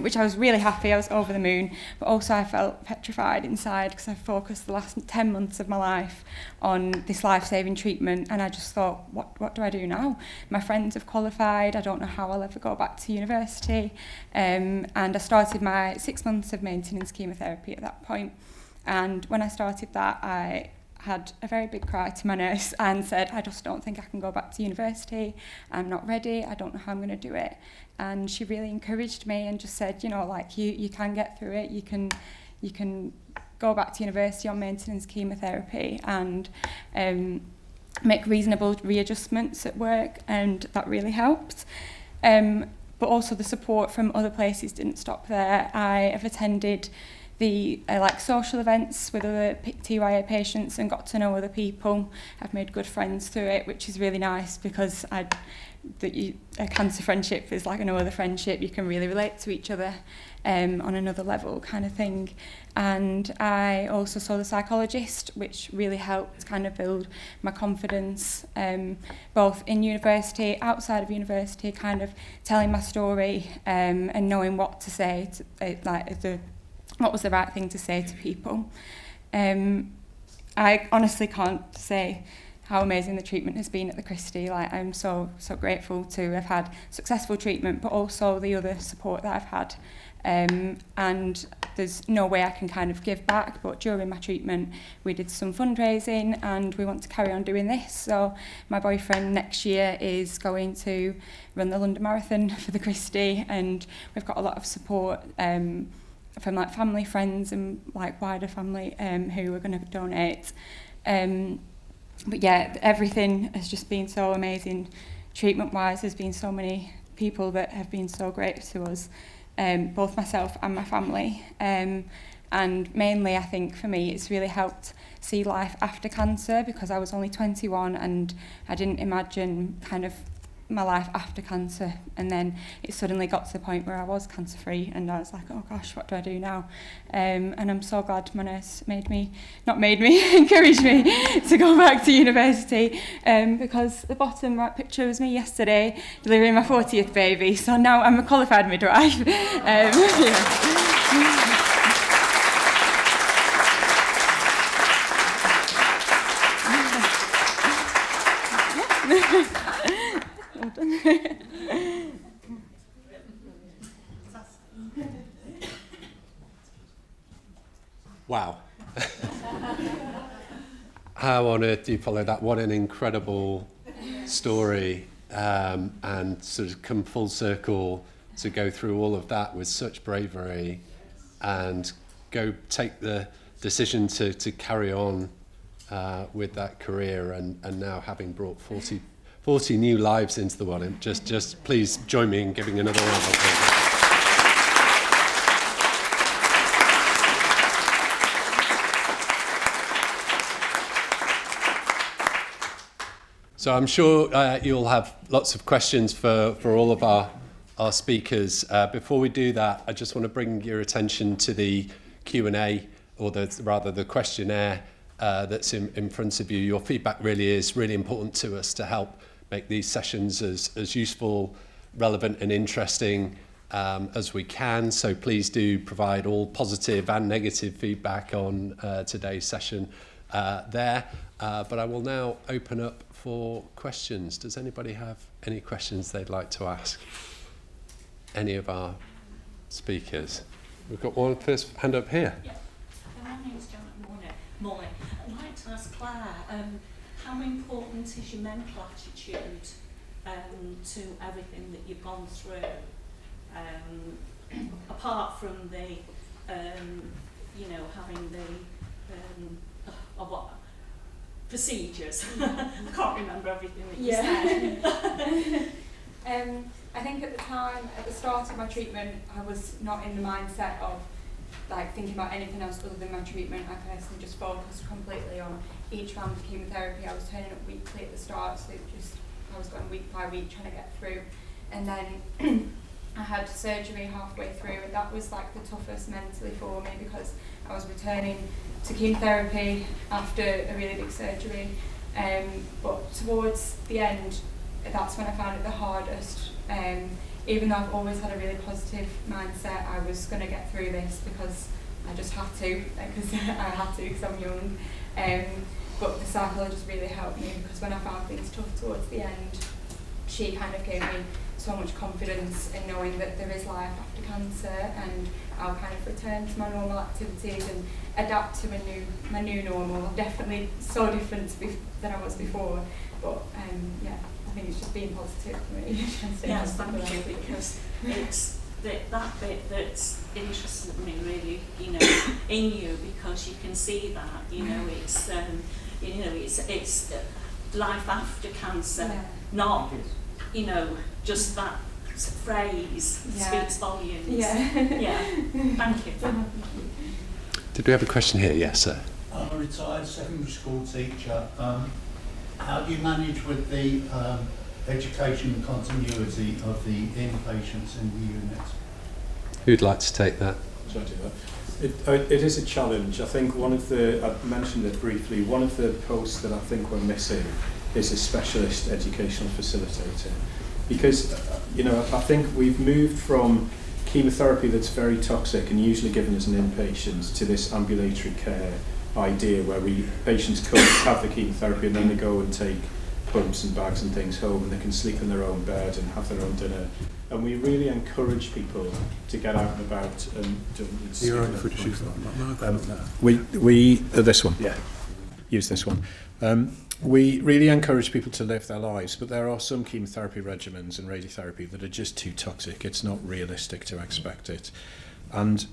Which I was really happy, I was over the moon, but also I felt petrified inside because I focused the last 10 months of my life on this life-saving treatment, and I just thought, what do I do now? My friends have qualified, I don't know how I'll ever go back to university, and I started my 6 months of maintenance chemotherapy at that point, and when I started that, I had a very big cry to my nurse and said, I just don't think I can go back to university, I'm not ready, I don't know how I'm going to do it. And she really encouraged me and just said, you can get through it, you can go back to university on maintenance chemotherapy and make reasonable readjustments at work, and that really helped. But also the support from other places didn't stop there. I have attended the social events with other TYA patients and got to know other people. I've made good friends through it, which is really nice because a cancer friendship is like no other friendship. You can really relate to each other on another level kind of thing. And I also saw the psychologist, which really helped kind of build my confidence, both in university, outside of university, kind of telling my story and knowing what to say, what was the right thing to say to people. I honestly can't say how amazing the treatment has been at the Christie. I'm so grateful to have had successful treatment, but also the other support that I've had. And there's no way I can kind of give back, but during my treatment we did some fundraising and we want to carry on doing this. So my boyfriend next year is going to run the London Marathon for the Christie, and we've got a lot of support from family, friends and wider family who are going to donate. But yeah, everything has just been so amazing. Treatment-wise, there's been so many people that have been so great to us, both myself and my family. And mainly, I think, for me, it's really helped see life after cancer, because I was only 21 and I didn't imagine kind of my life after cancer, and then it suddenly got to the point where I was cancer free and I was like, oh gosh, what do I do now? And I'm so glad my nurse encouraged me to go back to university, because the bottom right picture was me yesterday delivering my 40th baby, so now I'm a qualified midwife. Wow. How on earth do you follow that? What an incredible story, and sort of come full circle to go through all of that with such bravery and go take the decision to carry on with that career, and now having brought 40 40 new lives into the one. And just please join me in giving another round of applause. So I'm sure you'll have lots of questions for all of our speakers. Before we do that, I just want to bring your attention to the Q&A, or the questionnaire that's in front of you. Your feedback really is really important to us to help make these sessions as useful, relevant and interesting as we can. So please do provide all positive and negative feedback on today's session there. But I will now open up for questions. Does anybody have any questions they'd like to ask any of our speakers? We've got one first hand up here. Yeah. My name's Janet Morley. I'd like to ask Claire, how important is your mental attitude to everything that you've gone through? Apart from the, having the, what procedures. I can't remember everything that you said. I think at the start of my treatment, I was not in the mindset of like thinking about anything else other than my treatment. I personally just focused completely on each round of chemotherapy. I was turning up weekly at the start, so I was going week by week trying to get through. And then I had surgery halfway through, and that was like the toughest mentally for me because I was returning to chemotherapy after a really big surgery. But towards the end, that's when I found it the hardest. Even though I've always had a really positive mindset, I was going to get through this because I just had to, because I'm young. But the psychologist really helped me because when I found things tough towards the end, she kind of gave me so much confidence in knowing that there is life after cancer, and I'll kind of return to my normal activities and adapt to my new normal. I'm definitely so different than I was before, but I think it's just being positive for me. Yes, thank you, because it's that bit that's interested me really, in you, because you can see that, it's life after cancer, not, just that phrase speaks volumes. Yeah, thank you. Did we have a question here? Yes, sir. I'm a retired secondary school teacher. How do you manage with the education and continuity of the inpatients in the unit? Who'd like to take that? Shall I do that? It is a challenge. I think I mentioned it briefly, one of the posts that I think we're missing is a specialist educational facilitator. Because, I think we've moved from chemotherapy that's very toxic and usually given as an inpatient to this ambulatory care idea where patients come, have the chemotherapy, and then they go and take pumps and bags and things home, and they can sleep in their own bed and have their own dinner. And we really encourage people to get out and about and do. You're right if we choose this one. Yeah, use this one. We really encourage people to live their lives, but there are some chemotherapy regimens and radiotherapy that are just too toxic. It's not realistic to expect it, and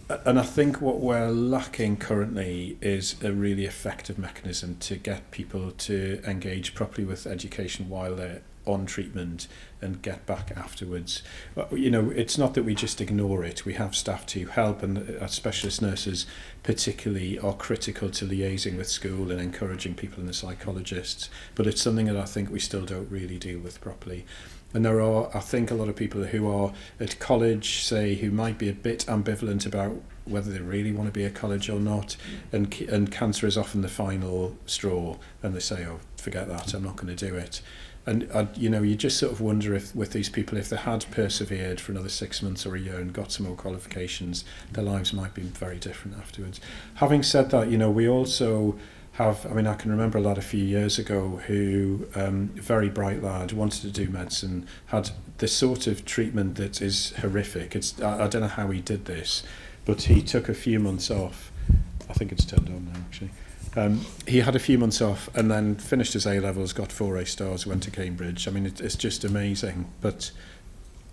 I think what we're lacking currently is a really effective mechanism to get people to engage properly with education while they're on treatment and get back afterwards. It's not that we just ignore it. We have staff to help, and our specialist nurses particularly are critical to liaising with school and encouraging people and the psychologists, but it's something that I think we still don't really deal with properly. And there are, I think, a lot of people who are at college, say, who might be a bit ambivalent about whether they really want to be at college or not, and cancer is often the final straw, and they say, oh, forget that, I'm not going to do it. And, you just sort of wonder if, with these people, if they had persevered for another 6 months or a year and got some more qualifications, their lives might be very different afterwards. Having said that, we also have, I can remember a lad a few years ago who, very bright lad, wanted to do medicine, had the sort of treatment that is horrific. I don't know how he did this, but he took a few months off. I think it's turned on now, actually. He had a few months off and then finished his A-levels, got 4 A stars, went to Cambridge. It's just amazing. But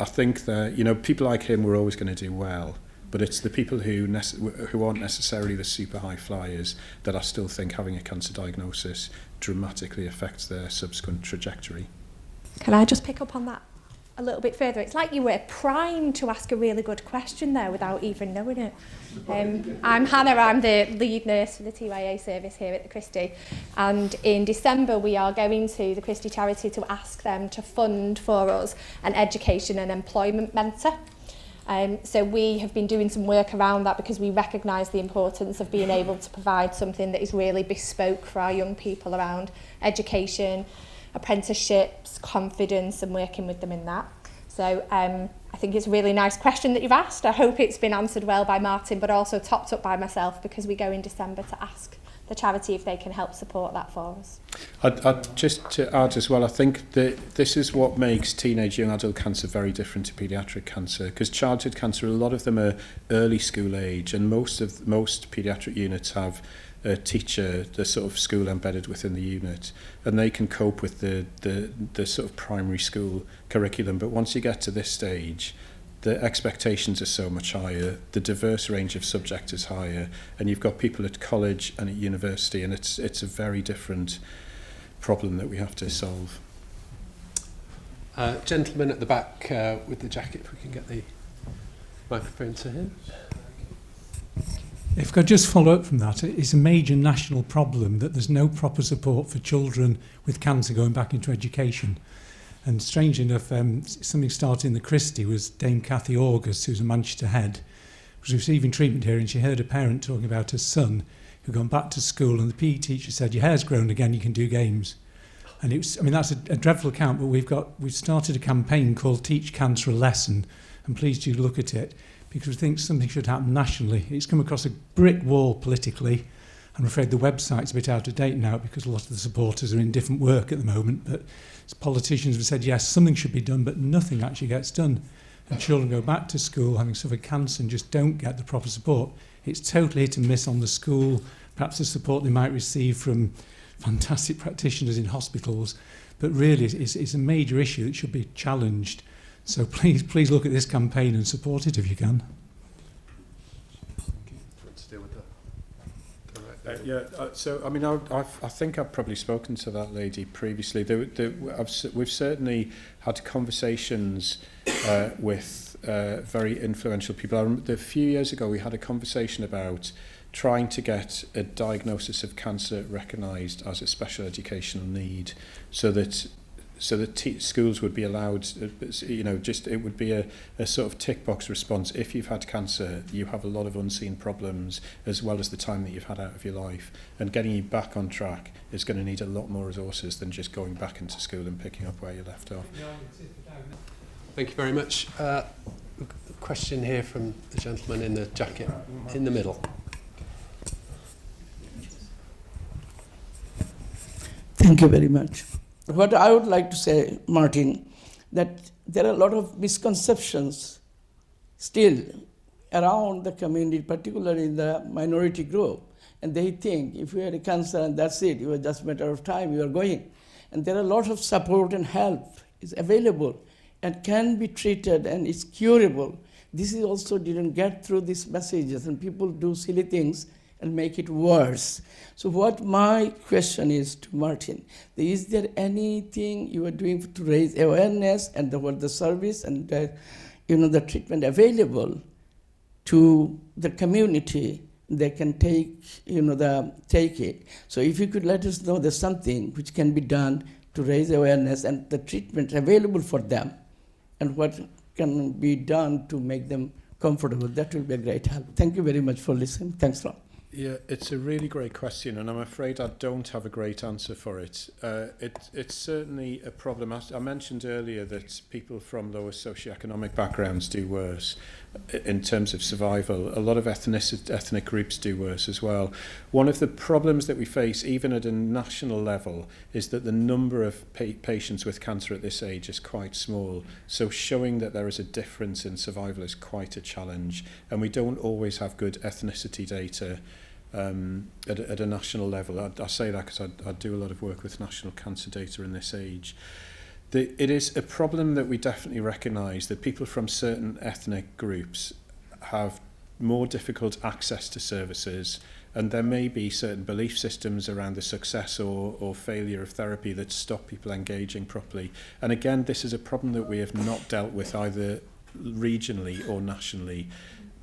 I think that, people like him were always going to do well. But it's the people who aren't necessarily the super high flyers that I still think having a cancer diagnosis dramatically affects their subsequent trajectory. Can I just pick up on that a little bit further? It's like you were primed to ask a really good question there without even knowing it. I'm Hannah, I'm the lead nurse for the TYA service here at the Christie, and in December we are going to the Christie charity to ask them to fund for us an education and employment mentor. So we have been doing some work around that because we recognise the importance of being able to provide something that is really bespoke for our young people around education, apprenticeships, confidence, and working with them in that. So I think it's a really nice question that you've asked. I hope it's been answered well by Martin, but also topped up by myself, because we go in December to ask the charity if they can help support that for us. I'd just to add as well, I think that this is what makes teenage young adult cancer very different to paediatric cancer, because childhood cancer, a lot of them are early school age, and most paediatric units have a teacher, the sort of school embedded within the unit, and they can cope with the sort of primary school curriculum. But once you get to this stage, the expectations are so much higher, the diverse range of subjects is higher, and you've got people at college and at university, and it's a very different problem that we have to solve. Gentleman at the back with the jacket, if we can get the microphone to him. If I could just follow up from that, it's a major national problem that there's no proper support for children with cancer going back into education. And strangely enough, something started in the Christie was Dame Cathy August, who's a Manchester head, was receiving treatment here, and she heard a parent talking about her son who'd gone back to school, and the PE teacher said, "Your hair's grown again, you can do games." And it was, I mean, that's a dreadful account, but we've started a campaign called Teach Cancer a Lesson, and please do look at it, because we think something should happen nationally. It's come across a brick wall politically. I'm afraid the website's a bit out of date now because a lot of the supporters are in different work at the moment, but politicians have said, yes, something should be done, but nothing actually gets done. And children go back to school having suffered cancer and just don't get the proper support. It's totally hit and miss on the school, perhaps the support they might receive from fantastic practitioners in hospitals, but really it's a major issue that should be challenged. So please look at this campaign and support it if you can. So I mean, I think I've probably spoken to that lady previously. We've certainly had conversations with very influential people. I remember a few years ago we had a conversation about trying to get a diagnosis of cancer recognised as a special educational need, so that schools would be allowed, just it would be a sort of tick box response. If you've had cancer, you have a lot of unseen problems, as well as the time that you've had out of your life. And getting you back on track is going to need a lot more resources than just going back into school and picking up where you left off. Thank you very much. Question here from the gentleman in the jacket in the middle. Thank you very much. What I would like to say, Martin, that there are a lot of misconceptions still around the community, particularly in the minority group. And they think if you had a cancer and that's it, it was just a matter of time, you are going. And there are a lot of support and help is available and can be treated and is curable. This is also didn't get through these messages, and people do silly things and make it worse. So what my question is to Martin, is there anything you are doing to raise awareness and the service and the treatment available to the community? They can take it. So if you could let us know there's something which can be done to raise awareness and the treatment available for them, and what can be done to make them comfortable, that will be a great help. Thank you very much for listening. Thanks a lot. Yeah, it's a really great question, and I'm afraid I don't have a great answer for it. It's certainly a problem. I mentioned earlier that people from lower socioeconomic backgrounds do worse in terms of survival. A lot of ethnic groups do worse as well. One of the problems that we face, even at a national level, is that the number of patients with cancer at this age is quite small. So showing that there is a difference in survival is quite a challenge, and we don't always have good ethnicity data at a national level. I say that because I do a lot of work with national cancer data in this age. It is a problem that we definitely recognise, that people from certain ethnic groups have more difficult access to services And there may be certain belief systems around the success or failure of therapy that stop people engaging properly. And again, this is a problem that we have not dealt with either regionally or nationally,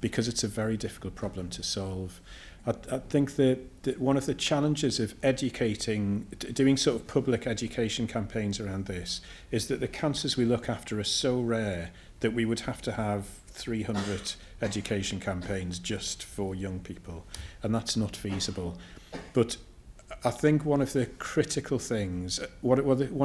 because it's a very difficult problem to solve. I think that one of the challenges of educating, doing sort of public education campaigns around this, is that the cancers we look after are so rare that we would have to have 300 education campaigns just for young people, and that's not feasible. But I think one of the critical things, one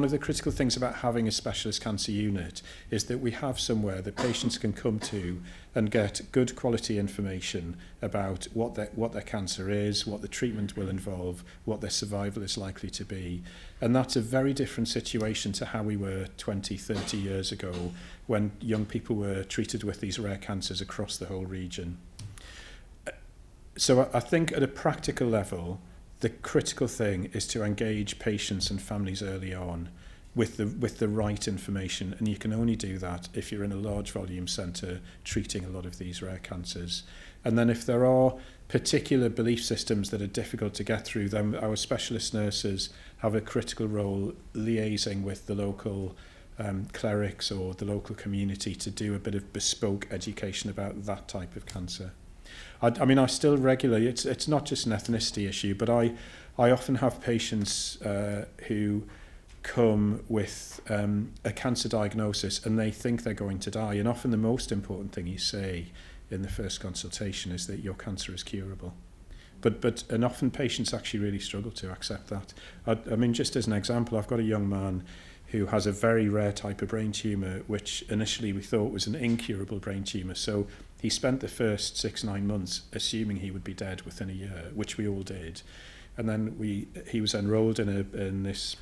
of the critical things about having a specialist cancer unit is that we have somewhere that patients can come to and get good quality information about what their cancer is, what the treatment will involve, what their survival is likely to be. And that's a very different situation to how we were 20, 30 years ago, when young people were treated with these rare cancers across the whole region. So I think at a practical level, the critical thing is to engage patients and families early on with the right information, and you can only do that if you're in a large volume centre treating a lot of these rare cancers. And then if there are particular belief systems that are difficult to get through, then our specialist nurses have a critical role liaising with the local clerics or the local community to do a bit of bespoke education about that type of cancer. I mean, I still regularly, it's not just an ethnicity issue, but I often have patients who come with a cancer diagnosis and they think they're going to die. And often the most important thing you say in the first consultation is that your cancer is curable. And often patients actually really struggle to accept that. I mean, just as an example, I've got a young man who has a very rare type of brain tumour, which initially we thought was an incurable brain tumour. So he spent the first 6-9 months assuming he would be dead within a year, which we all did. And then he was enrolled in this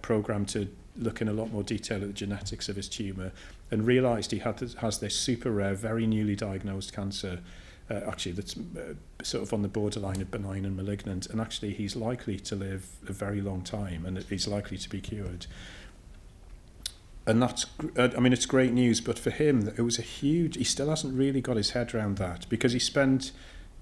program to look in a lot more detail at the genetics of his tumour, and realised he has this super rare, very newly diagnosed cancer, actually that's sort of on the borderline of benign and malignant, and actually he's likely to live a very long time, and he's likely to be cured. And that's, I mean, it's great news, but for him, it was he still hasn't really got his head around that, because he spent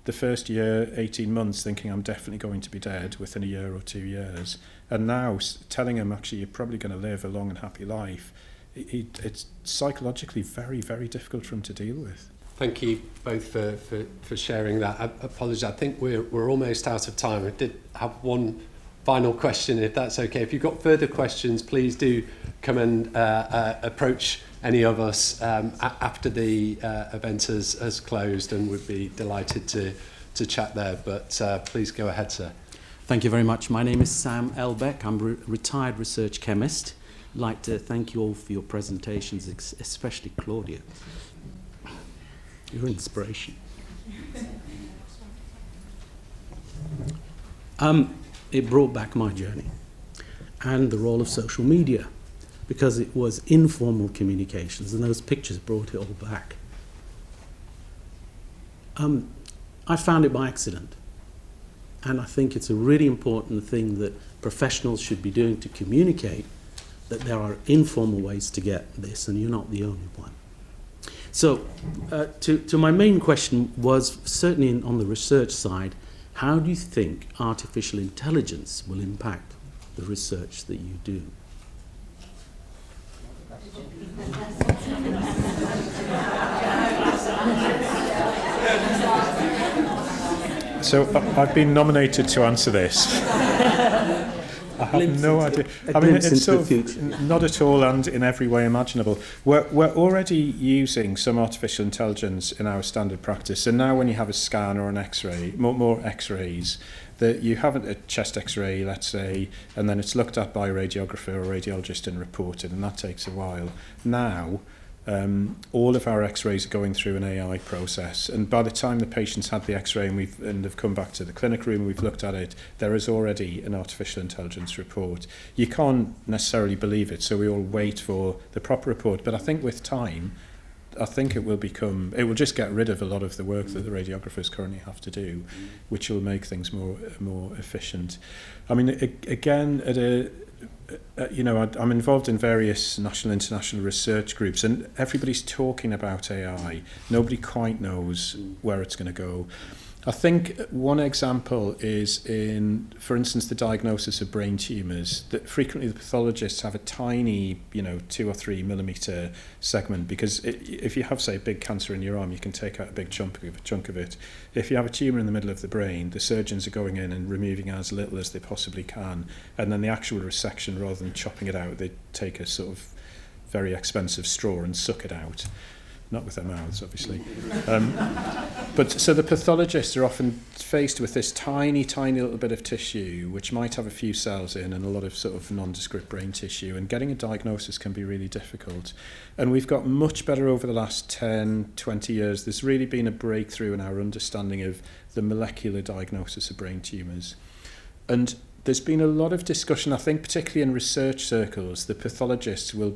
the first year, 18 months, thinking I'm definitely going to be dead within a year or 2 years. And now telling him, actually, you're probably going to live a long and happy life, it's psychologically very, very difficult for him to deal with. Thank you both for sharing that. I apologise, I think we're almost out of time. I did have one final question, if that's okay. If you've got further questions, please do come and approach any of us after the event has closed, and we'd be delighted to chat there. But please go ahead, sir. Thank you very much. My name is Sam Elbeck. I'm a retired research chemist. I'd like to thank you all for your presentations, especially Claudia. You're an inspiration. It brought back my journey and the role of social media, because it was informal communications, and those pictures brought it all back. I found it by accident, and I think it's a really important thing that professionals should be doing to communicate that there are informal ways to get this, and you're not the only one. So, to my main question was, certainly on the research side, how do you think artificial intelligence will impact the research that you do? So I've been nominated to answer this. I have no idea. I mean, it's sort of not at all and in every way imaginable. We're already using some artificial intelligence in our standard practice. And now when you have a scan or an X-ray, more X-rays, that you have a chest X-ray, let's say, and then it's looked at by a radiographer or radiologist and reported, and that takes a while. Now, all of our X-rays are going through an AI process, and by the time the patient's had the X-ray and they've come back to the clinic room, we've looked at it, there is already an artificial intelligence report. You can't necessarily believe it, so we all wait for the proper report. But I think with time, I think it will just get rid of a lot of the work that the radiographers currently have to do, which will make things more efficient. I mean, again, I'm involved in various national and international research groups, and everybody's talking about AI. Nobody quite knows where it's going to go. I think one example is in, for instance, the diagnosis of brain tumours. That frequently the pathologists have a tiny, 2 or 3 millimetre segment, because if you have, say, big cancer in your arm, you can take out a big chunk of it. If you have a tumour in the middle of the brain, the surgeons are going in and removing as little as they possibly can, and then the actual resection, rather than chopping it out, they take a sort of very expensive straw and suck it out. Not with their mouths, obviously. But so the pathologists are often faced with this tiny, tiny little bit of tissue, which might have a few cells in and a lot of sort of nondescript brain tissue, and getting a diagnosis can be really difficult. And we've got much better over the last 10, 20 years. There's really been a breakthrough in our understanding of the molecular diagnosis of brain tumours. And there's been a lot of discussion, I think, particularly in research circles. The pathologists will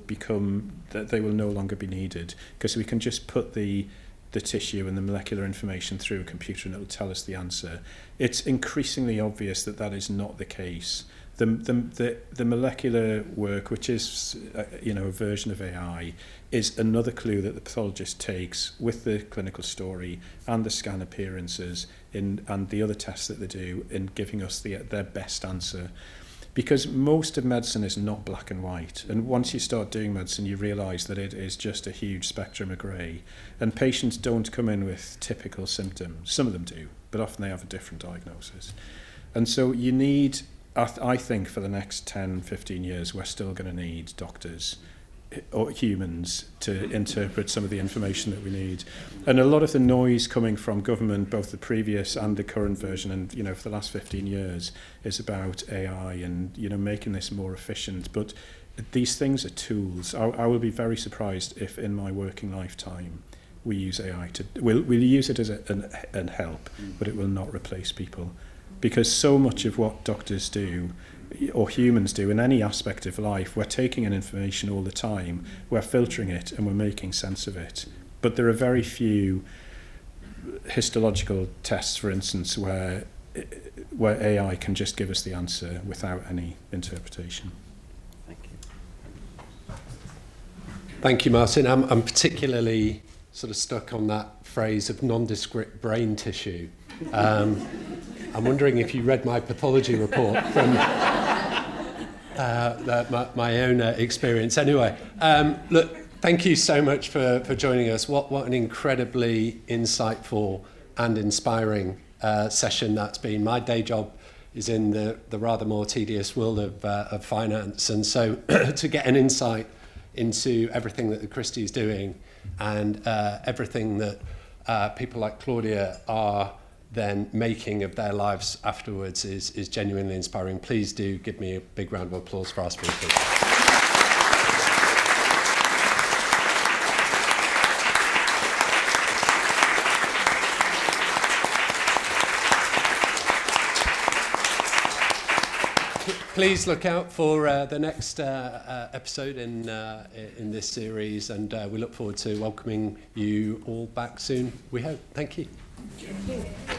they will no longer be needed, because we can just put the tissue and the molecular information through a computer and it will tell us the answer. It's increasingly obvious that that is not the case. The molecular work, which is a version of AI, is another clue that the pathologist takes with the clinical story and the scan appearances and the other tests that they do in giving us their best answer. Because most of medicine is not black and white, and once you start doing medicine you realise that it is just a huge spectrum of grey, and patients don't come in with typical symptoms. Some of them do, but often they have a different diagnosis. And so you need, I think for the next 10, 15 years, we're still going to need doctors or humans to interpret some of the information that we need. And a lot of the noise coming from government, both the previous and the current version, and for the last 15 years, is about AI and making this more efficient. But these things are tools. I will be very surprised if in my working lifetime we use AI we'll use it as an help, but it will not replace people. Because so much of what doctors do, or humans do in any aspect of life, we're taking in information all the time, we're filtering it and we're making sense of it. But there are very few histological tests, for instance, where AI can just give us the answer without any interpretation. Thank you. Thank you, Martin. I'm particularly sort of stuck on that phrase of nondescript brain tissue. I'm wondering if you read my pathology report from my own experience. Anyway, look, thank you so much for joining us. What an incredibly insightful and inspiring session that's been. My day job is in the rather more tedious world of finance, and so to get an insight into everything that the Christie is doing and everything that people like Claudia are then making of their lives afterwards is genuinely inspiring. Please do give me a big round of applause for our speakers. Please look out for the next episode in this series, and we look forward to welcoming you all back soon, we hope. Thank you. Thank you.